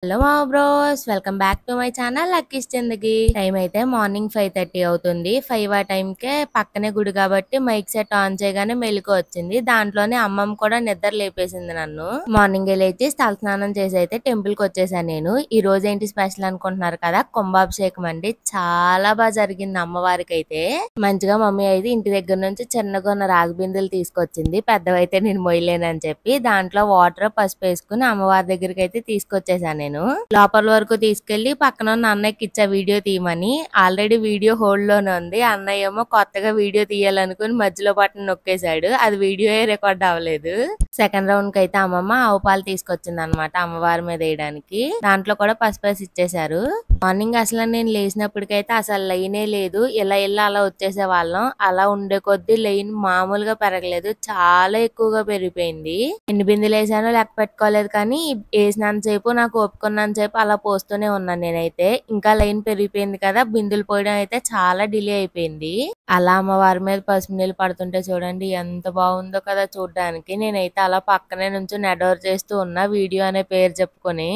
Hello మా bros, welcome back to my channel Lucky's Zindagi. Time అయితే morning 5:30 అవుతుంది. 5 ఆ టైంకే పక్కనే గుడి కాబట్టి మైక్ సెట్ ఆన్ చేయగానే మెలుకు వచ్చింది. దాంట్లోనే అమ్మమ్మ కూడా నిద్ర లేపేసింది నన్ను. మార్నింగ్ లేచి తల స్నానం చేసి అయితే టెంపుల్ కి వచ్చేసాను నేను. ఈ రోజు ఏంటి స్పెషల్ అనుకుంటున్నారు కదా, కుంభాభిషేకం అండి. చాలా బాగా జరిగింది అమ్మవారికి అయితే. మంచిగా మమ్మీ అయితే ఇంటి దగ్గర నుంచి చిన్నగా ఉన్న రాగి బిందెలు తీసుకొచ్చింది. పెద్దవైతే నేను మొయ్యలేనని చెప్పి దాంట్లో వాటర్ పసుపు వేసుకుని అమ్మవారి దగ్గరికి అయితే తీసుకొచ్చేసాను నేను. లోపల వరకు తీసుకెళ్లి పక్కన ఉన్న అన్నయ్యకి ఇచ్చా వీడియో తీయమని. ఆల్రెడీ వీడియో హోల్డ్ లోనే ఉంది. అన్నయ్య ఏమో కొత్తగా వీడియో తీయాలనుకుని మధ్యలో బటన్ నొక్కేశాడు. అది వీడియో రికార్డ్ అవ్వలేదు. సెకండ్ రౌండ్ కి అయితే అమ్మమ్మ ఆవు పాలు తీసుకొచ్చింది అనమాట అమ్మవారి మీద వేయడానికి. దాంట్లో కూడా పసుపు వేసి ఇచ్చేశారు. మార్నింగ్ అసలు నేను లేచినప్పటికైతే అసలు లైనే లేదు. ఇలా అలా వచ్చేసే వాళ్ళం. అలా ఉండే కొద్దీ లైన్ మామూలుగా పెరగలేదు, చాలా ఎక్కువగా పెరిగిపోయింది. ఎన్ని బిందెలు వేసానో లెక్క పెట్టుకోలేదు, కానీ వేసినంత సేపు నాకు ఒప్పుకున్నంత సేపు అలా పోస్తూనే ఉన్నాను నేనైతే. ఇంకా లైన్ పెరిగిపోయింది కదా, బిందులు పోయడం అయితే చాలా డిలే అయిపోయింది. అలా అమ్మవారి మీద పసుపు నీళ్ళు పడుతుంటే చూడండి ఎంత బాగుందో కదా చూడడానికి. నేనైతే అలా పక్కనే నుంచి నెడోర్ చేస్తూ ఉన్నా వీడియో అనే పేరు చెప్పుకొని.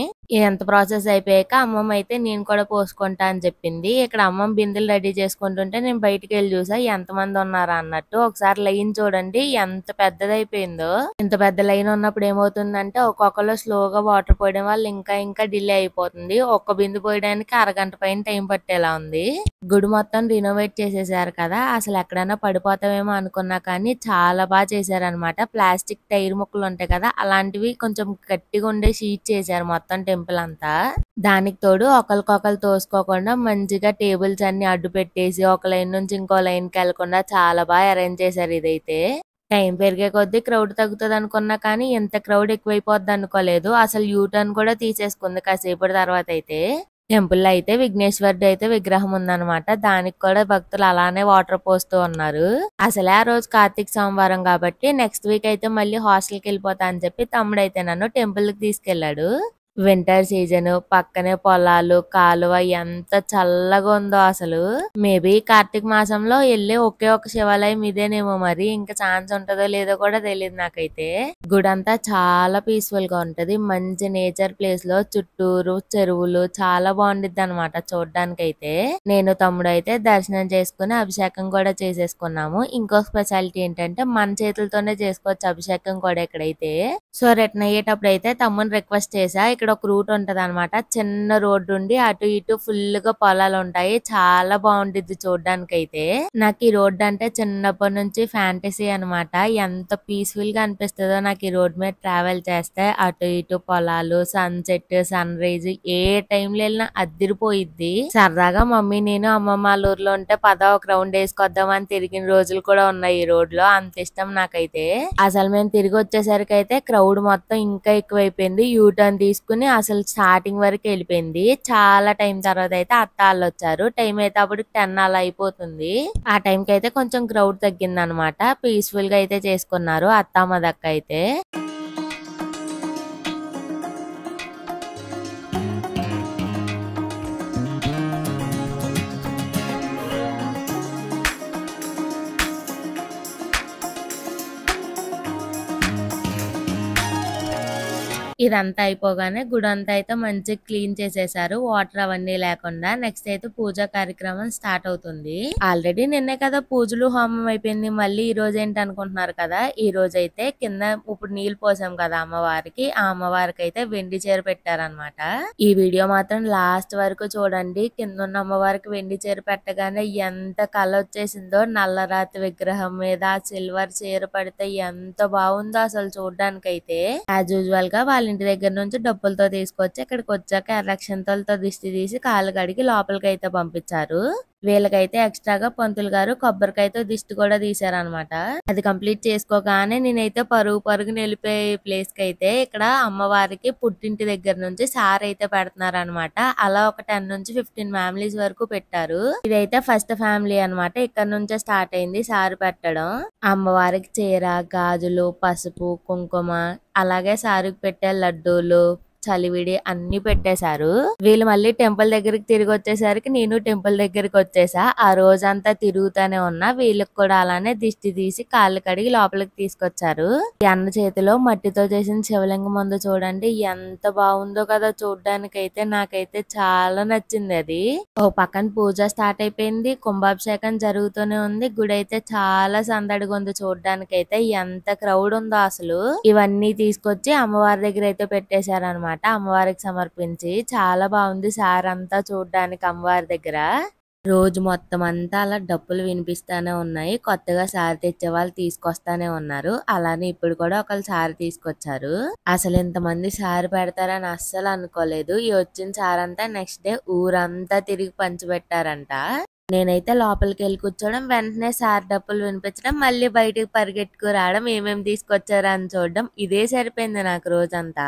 ఎంత ప్రాసెస్ అయిపోయాక అమ్మమ్మ అయితే నేను కూడా పోసుకుంటా అని చెప్పింది. ఇక్కడ అమ్మమ్మ బిందెలు రెడీ చేసుకుంటుంటే నేను బయటికి వెళ్ళి చూసా ఎంత మంది ఉన్నారా అన్నట్టు. ఒకసారి లైన్ చూడండి ఎంత పెద్దదైపోయిందో. ఇంత పెద్ద లైన్ ఉన్నప్పుడు ఏమవుతుందంటే ఒక్కొక్కరు స్లోగా వాటర్ పోయడం వల్ల ఇంకా డిలే అయిపోతుంది. ఒక్క బిందు పోయడానికి అరగంట పైన టైం పట్టేలా ఉంది. గుడి మొత్తం రినోవేట్ చేసేసారు కదా, అసలు ఎక్కడైనా పడిపోతామేమో అనుకున్నా కానీ చాలా బాగా చేశారనమాట. ప్లాస్టిక్ టైర్ ముక్కలు ఉంటాయి కదా, అలాంటివి కొంచెం గట్టిగా ఉండే షీట్ చేశారు మొత్తం టెంపుల్ అంతా. దానికి తోడు ఒకరికొకరు తోసుకోకుండా మంచిగా టేబుల్స్ అన్ని అడ్డు పెట్టేసి ఒక లైన్ నుంచి ఇంకో లైన్ కి వెళ్లకుండా చాలా బాగా అరేంజ్ చేశారు ఇదైతే. టైం పెరిగే కొద్దీ క్రౌడ్ తగ్గుతుంది అనుకున్నా కానీ ఇంత క్రౌడ్ ఎక్కువైపోద్ది అనుకోలేదు. అసలు యూ టర్న్ కూడా తీసేసుకుంది కాసేపటి తర్వాత అయితే. టెంపుల్ లో అయితే విఘ్నేశ్వరుడు అయితే విగ్రహం ఉందన్నమాట. దానికి కూడా భక్తులు అలానే వాటర్ పోస్తూ ఉన్నారు. అసలే ఆ రోజు కార్తీక సోమవారం కాబట్టి నెక్స్ట్ వీక్ అయితే మళ్ళీ హాస్టల్ కి వెళ్ళిపోతా అని చెప్పి తమ్ముడు అయితే నన్ను టెంపుల్ కి తీసుకెళ్లాడు. వింటర్ సీజన్, పక్కనే పొలాలు, కాలువ ఎంత చల్లగా ఉందో అసలు. మేబీ కార్తీక మాసంలో వెళ్ళే ఒకే ఒక శివాలయం ఇదేనేమో, మరి ఇంకా ఛాన్స్ ఉంటుందో లేదో కూడా తెలియదు నాకైతే. గుడంతా చాలా పీస్ఫుల్ గా ఉంటది. మంచి నేచర్ ప్లేస్ లో చుట్టూరు చెరువులు చాలా బాగుండిద్ది అనమాట చూడ్డానికైతే. నేను తమ్ముడు అయితే దర్శనం చేసుకుని అభిషేకం కూడా చేసేసుకున్నాము. ఇంకో స్పెషాలిటీ ఏంటంటే మన చేతులతోనే చేసుకోవచ్చు అభిషేకం కూడా ఇక్కడైతే. సో రిటర్న్ అయ్యేటప్పుడు అయితే తమ్ముని రిక్వెస్ట్ చేసా. ఇక్కడ ఒక రూట్ ఉంటది అనమాట, చిన్న రోడ్డు ఉండి అటు ఇటు ఫుల్ గా పొలాలు ఉంటాయి. చాలా బాగుండిద్ది చూడ్డానికి అయితే. నాకు ఈ రోడ్డు అంటే చిన్నప్పటి నుంచి ఫ్యాంటసీ అనమాట. ఎంత పీస్ఫుల్ గా అనిపిస్తుందో నాకు ఈ రోడ్ మీద ట్రావెల్ చేస్తే. అటు ఇటు పొలాలు, సన్సెట్, సన్ రైజ్ ఏ టైంలో వెళ్ళినా అద్దిరిపోయిద్ది. సరదాగా మమ్మీ నేను అమ్మమ్మ వాళ్ళ ఊర్లో ఉంటే పద ఒక రౌండ్ వేసుకొద్దామని తిరిగిన రోజులు కూడా ఉన్నాయి ఈ రోడ్ లో. అంత ఇష్టం నాకైతే. అసలు మేము తిరిగి వచ్చేసరికి అయితే క్రౌడ్ మొత్తం ఇంకా ఎక్కువైపోయింది. యూ టర్న్ తీసుకుని అసలు స్టార్టింగ్ వరకు వెళ్ళిపోయింది. చాలా టైం తర్వాత అయితే అత్త వాళ్ళు వచ్చారు. టైం అయితే అప్పుడు 10 అలా అయిపోతుంది. ఆ టైంకి అయితే కొంచెం క్రౌడ్ తగ్గింది అనమాట. పీస్ఫుల్ గా అయితే చేసుకున్నారు అత్తమ్మ దక్క అయితే. ఇదంతా అయిపోగానే గుడంతా అయితే మంచిగా క్లీన్ చేసేసారు, వాటర్ అవన్నీ లేకుండా. నెక్స్ట్ అయితే పూజా కార్యక్రమం స్టార్ట్ అవుతుంది. ఆల్రెడీ నిన్నే కదా పూజలు హోమం అయిపోయింది, మళ్ళీ ఈ రోజు ఏంటి అనుకుంటున్నారు కదా. ఈ రోజు అయితే కింద ఇప్పుడు నీళ్లు పోసాం కదా అమ్మవారికి, ఆ అమ్మవారికి అయితే వెండి చీర పెట్టారనమాట. ఈ వీడియో మాత్రం లాస్ట్ వరకు చూడండి. కింద ఉన్న అమ్మవారికి వెండి చీర పెట్టగానే ఎంత కళ వచ్చేసిందో. నల్లరాతి విగ్రహం మీద సిల్వర్ చీర పడితే ఎంత బాగుందో అసలు చూడడానికి అయితే. యాజ్ యూజువల్ గా వాళ్ళ ఇంటి దగ్గర నుంచి డబ్బులతో తీసుకొచ్చి ఇక్కడికి వచ్చాక ఎర్రక్షంతలతో దిష్టి తీసి కాళ్ళు కడిగి లోపలికి అయితే పంపించారు. వీళ్ళకైతే ఎక్స్ట్రాగా పంతులు గారు కొబ్బరికాయతో దిష్టి కూడా తీశారనమాట. అది కంప్లీట్ చేసుకోగానే నేనైతే పరుగు నిలిపోయే ప్లేస్ కి అయితే ఇక్కడ అమ్మవారికి పుట్టింటి దగ్గర నుంచి సార్ అయితే పెడుతున్నారనమాట. అలా ఒక 10 నుంచి 15 ఫ్యామిలీస్ వరకు పెట్టారు. ఇదైతే ఫస్ట్ ఫ్యామిలీ అనమాట. ఇక్కడ నుంచే స్టార్ట్ అయింది సారు పెట్టడం. అమ్మవారికి చీర, గాజులు, పసుపు, కుంకుమ, అలాగే సారుకు పెట్టే లడ్డూలు, చలివిడి అన్ని పెట్టేశారు. వీళ్ళు మళ్ళీ టెంపుల్ దగ్గరికి తిరిగి వచ్చేసరికి నేను టెంపుల్ దగ్గరికి వచ్చేసా. ఆ రోజంతా తిరుగుతానే ఉన్నా. వీళ్ళకి కూడా అలానే దిష్టి తీసి కాళ్ళు కడిగి లోపలికి తీసుకొచ్చారు. ఈ అన్న చేతిలో మట్టితో చేసిన శివలింగం ముందు చూడండి ఎంత బాగుందో కదా చూడ్డానికైతే. నాకైతే చాలా నచ్చింది అది. ఓ పక్కన పూజ స్టార్ట్ అయిపోయింది. కుంభాభిషేకం జరుగుతూనే ఉంది. గుడి అయితే చాలా సందడిగా ఉంది చూడ్డానికైతే. ఎంత క్రౌడ్ ఉందో అసలు. ఇవన్నీ తీసుకొచ్చి అమ్మవారి దగ్గర అయితే పెట్టేశారనమాట. అమ్మవారికి సమర్పించి చాలా బాగుంది సార్ అంతా చూడ్డానికి అమ్మవారి దగ్గర. రోజు మొత్తం అంతా అలా డప్పులు వినిపిస్తానే ఉన్నాయి. కొత్తగా సారి తెచ్చే వాళ్ళు తీసుకొస్తానే ఉన్నారు. అలానే ఇప్పుడు కూడా ఒకళ్ళు సారి తీసుకొచ్చారు. అసలు ఇంతమంది సారి పెడతారని అస్సలు అనుకోలేదు. ఈ వచ్చిన సారంతా నెక్స్ట్ డే ఊరంతా తిరిగి పంచిపెట్టారంట. నేనైతే లోపలికి వెళ్ళి కూర్చోవడం, వెంటనే సారి డప్పులు వినిపించడం, మళ్ళీ బయటికి పరిగెట్టుకు రావడం, ఏమేమి తీసుకొచ్చారా అని చూడడం, ఇదే సరిపోయింది నాకు రోజంతా.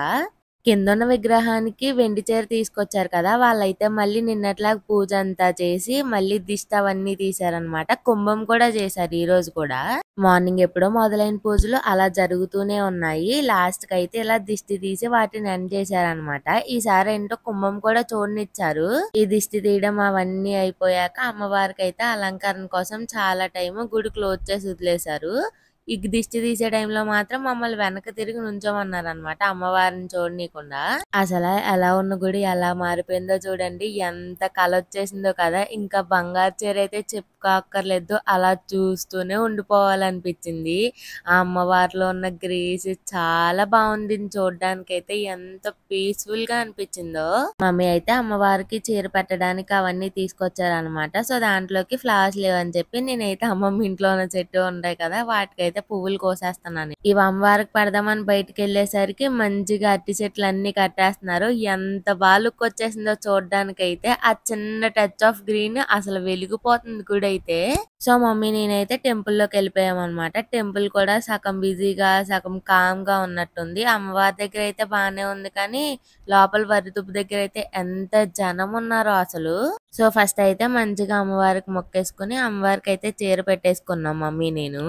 కిందున్న విగ్రహానికి వెండి చీర తీసుకొచ్చారు కదా, వాళ్ళైతే మళ్ళీ నిన్నట్లాగా పూజ అంతా చేసి మళ్ళీ దిష్టి అవన్నీ తీశారనమాట. కుంభం కూడా చేశారు ఈ రోజు కూడా. మార్నింగ్ ఎప్పుడో మొదలైన పూజలు అలా జరుగుతూనే ఉన్నాయి. లాస్ట్ కి అయితే ఇలా దిష్టి తీసి వాటిని ఎండ్ చేశారనమాట. ఈసారి ఏంటో కుంభం కూడా చూడనిచ్చారు. ఈ దిష్టి తీయడం అవన్నీ అయిపోయాక అమ్మవారికి అయితే అలంకరణ కోసం చాలా టైం గుడి క్లోజ్ చేసి వదిలేశారు. ఈ దిష్టి తీసే టైంలో మాత్రం మమ్మల్ని వెనక తిరిగి నుంచోమన్నారు అనమాట, అమ్మవారిని చూడనీయకుండా. అసలు ఎలా ఉన్న గుడి ఎలా మారిపోయిందో చూడండి. ఎంత కళ వచ్చేసిందో కదా. ఇంకా బంగారు చీర అయితే చెప్పుకోక్కర్లేదు, అలా చూస్తూనే ఉండిపోవాలనిపించింది. ఆ అమ్మవారిలో ఉన్న గ్రేస్ చాలా బాగుంది చూడడానికి అయితే. ఎంత పీస్ఫుల్ గా అనిపించిందో. మమ్మీ అయితే అమ్మవారికి చీర పెట్టడానికి అవన్నీ తీసుకొచ్చారనమాట. సో దాంట్లోకి ఫ్లవర్స్ లేవని చెప్పి నేనైతే అమ్మమ్మ ఇంట్లో ఉన్న చెట్టు ఉంటాయి కదా వాటికైతే పువ్వులు కోసేస్తున్నాను. ఇవి అమ్మవారికి పెడదామని బయటకు వెళ్ళేసరికి మంచిగా అరటి చెట్లు అన్ని కట్టేస్తున్నారు. ఎంత బాగా లుక్ వచ్చేసిందో చూడడానికి అయితే. ఆ చిన్న టచ్ ఆఫ్ గ్రీన్ అసలు వెలిగిపోతుంది గుడి అయితే. సో మమ్మీ నేనైతే టెంపుల్ లోకి వెళ్ళిపోయాం అనమాట. టెంపుల్ కూడా సగం బిజీగా సగం కామ్ గా ఉన్నట్టుంది. అమ్మవారి దగ్గర అయితే బానే ఉంది కానీ లోపల వరిదుబ్బు దగ్గర అయితే ఎంత జనం ఉన్నారో అసలు. సో ఫస్ట్ అయితే మంచిగా అమ్మవారికి మొక్కేసుకుని అమ్మవారికి అయితే చీర పెట్టేసుకున్నాం మమ్మీ నేను.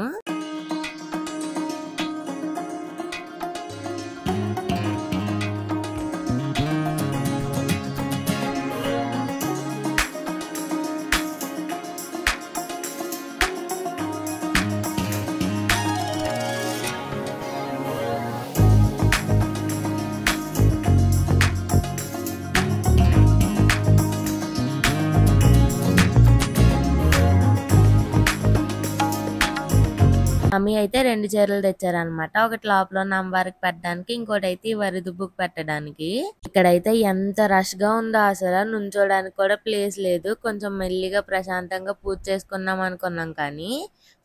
మమ్మీ అయితే 2 చీరలు తెచ్చారనమాట. ఒకటి లోపల ఉన్న అమ్మవారికి పెట్టడానికి, ఇంకోటి అయితే ఈ వరిదుబ్బుకు పెట్టడానికి. ఇక్కడైతే ఎంత రష్ గా ఉందో అసలు. నుంచోడానికి కూడా ప్లేస్ లేదు. కొంచెం మెల్లిగా ప్రశాంతంగా పూజ చేసుకున్నాం అనుకున్నాం కానీ.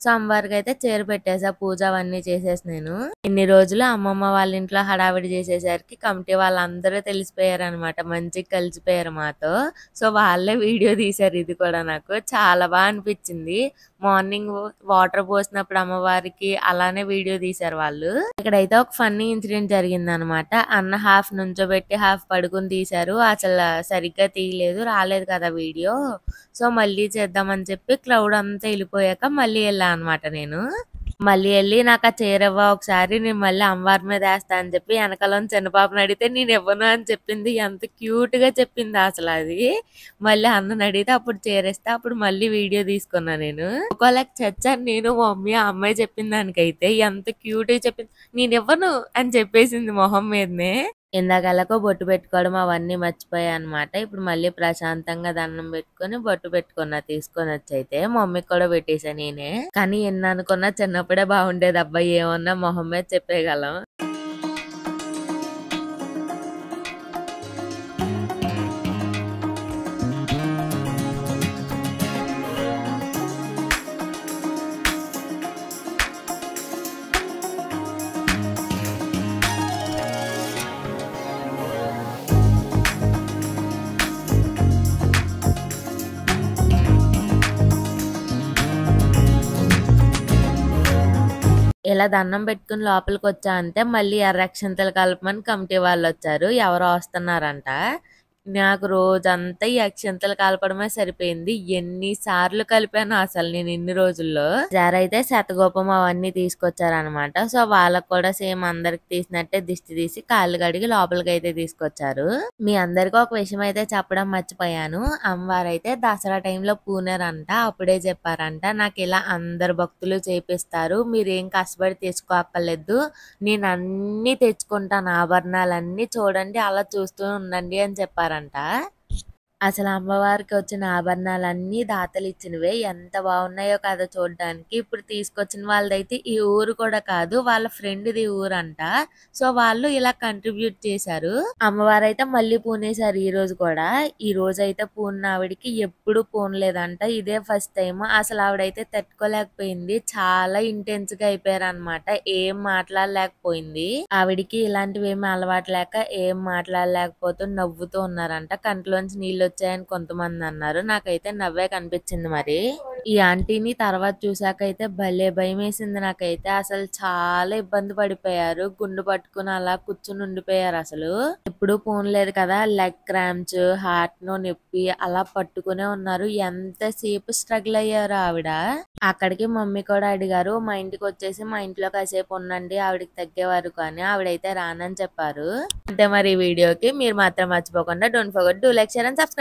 సో అమ్మవారికి అయితే చీర పెట్టేసా, పూజ అవన్నీ చేసేసి నేను. ఇన్ని రోజులు అమ్మమ్మ వాళ్ళ ఇంట్లో హడావిడి చేసేసరికి కమిటీ వాళ్ళందరూ తెలిసిపోయారు అనమాట. మంచిగా కలిసిపోయారు మాతో. సో వాళ్ళే వీడియో తీశారు. ఇది కూడా నాకు చాలా బాగా అనిపించింది. మార్నింగ్ వాటర్ పోసినప్పుడు అమ్మవారికి అలానే వీడియో తీశారు వాళ్ళు. ఇక్కడైతే ఒక ఫన్నీ ఇన్సిడెంట్ జరిగింది అనమాట. అన్న హాఫ్ నుంచోబెట్టి హాఫ్ పడుకుని తీశారు. అసలు సరిగ్గా తీయలేదు, రాలేదు కదా వీడియో. సో మళ్ళీ చేద్దామని చెప్పి క్లౌడ్ అంతా వెళ్ళిపోయాక మళ్ళీ వెళ్ళా అనమాట నేను. మళ్ళీ వెళ్ళి నాకు ఆ చీర ఇవ్వ ఒకసారి, నేను మళ్ళీ అమ్మవారి మీద వేస్తా అని చెప్పి వెనకాల చిన్న పాపని అడిగితే నేను ఇవ్వను అని చెప్పింది. ఎంత క్యూట్ గా చెప్పింది అసలు అది. మళ్ళీ అన్నని అడిగితే అప్పుడు చీరేస్తే అప్పుడు మళ్ళీ వీడియో తీసుకున్నా నేను. ఒకవేళ చచ్చాను నేను మమ్మీ ఆ అమ్మాయి చెప్పిన దానికైతే. ఎంత క్యూట్ గా చెప్పింది. నేను ఇవ్వను అని చెప్పేసింది మొహం మీదనే. ఇందాకలాగో బొట్టు పెట్టుకోవడం అవన్నీ మర్చిపోయా అనమాట. ఇప్పుడు మళ్ళీ ప్రశాంతంగా దండం పెట్టుకుని బొట్టు పెట్టుకున్నా తీసుకొని వచ్చి అయితే. మమ్మీకి కూడా పెట్టేసా నేనే. కానీ ఎన్ని అనుకున్నా చిన్నప్పుడే బాగుండేది అబ్బాయి, ఏమన్నా మొహం మీద చెప్పేయగలం. ఇలా దండం పెట్టుకుని లోపలికి వచ్చా అంటే మళ్ళీ ఎర్ర అక్షంతలు కలపమని కమిటీ వాళ్ళు వచ్చారు. ఎవరో వస్తున్నారంట. నాకు రోజంతా ఈ అక్షింతలు కలపడమే సరిపోయింది. ఎన్ని సార్లు కలిపానో అసలు నేను ఇన్ని రోజుల్లో. ఈసారైతే శతగోపం అవన్నీ తీసుకొచ్చారనమాట. సో వాళ్ళకి కూడా సేమ్ అందరికి తీసినట్టే దిష్టి తీసి కాళ్ళు కడిగి లోపలికైతే తీసుకొచ్చారు. మీ అందరికి ఒక విషయం అయితే చెప్పడం మర్చిపోయాను. అమ్మవారైతే దసరా టైంలో పూనారంట. అప్పుడే చెప్పారంట, నాకు ఇలా అందరు భక్తులు చేపిస్తారు, మీరేం కష్టపడి తెచ్చుకోక్కర్లేదు, నేను అన్ని తెచ్చుకుంటాను, ఆభరణాలన్నీ చూడండి, అలా చూస్తూ ఉండండి అని చెప్పారంట. అసలు అమ్మవారికి వచ్చిన ఆభరణాలన్నీ దాతలిచ్చినవే. ఎంత బాగున్నాయో కదా చూడ్డానికి. ఇప్పుడు తీసుకొచ్చిన వాళ్ళదైతే ఈ ఊరు కూడా కాదు, వాళ్ళ ఫ్రెండ్‌ది ఊరంట. సో వాళ్ళు ఇలా కంట్రిబ్యూట్ చేశారు. అమ్మవారైతే మళ్ళీ పూనేశారు ఈ రోజు కూడా. ఈ రోజైతే పూనిన ఆవిడకి ఎప్పుడు పూనలేదంట. ఇదే ఫస్ట్ టైమ్. అసలు ఆవిడైతే తట్టుకోలేకపోయింది. చాలా ఇంటెన్స్‌గా అయిపోయారన్నమాట. ఏం మాట్లాడలేకపోయింది. ఆవిడకి ఇలాంటివేమీ అలవాటు లేక ఏం మాట్లాడలేకపోతూ నవ్వుతూ ఉన్నారంట. కంట్లోంచి నీళ్ళొచ్చాయని కొంతమంది అన్నారు. నాకైతే నవ్వే కనిపించింది మరి. ఈ ఆంటీని తర్వాత చూసాకైతే భలే భయమేసింది నాకైతే. అసలు చాలా ఇబ్బంది పడిపోయారు. గుండు పట్టుకుని అలా కూర్చుని ఉండిపోయారు అసలు. ఎప్పుడు పోన్లేదు కదా, లెగ్ క్రాంప్స్, హార్ట్ నొప్పి అలా పట్టుకునే ఉన్నారు. ఎంతసేపు స్ట్రగుల్ అయ్యారు ఆవిడ. అక్కడికి మమ్మీ కూడా అడిగారు, మా ఇంటికి వచ్చేసి మా ఇంట్లో కాసేపు ఉండండి, ఆవిడకి తగ్గే వరకు అని. ఆవిడైతే రానని చెప్పారు. అంతే మరి ఈ వీడియోకి. మీరు మాత్రం మర్చిపోకుండా don't forget to like, share and subscribe.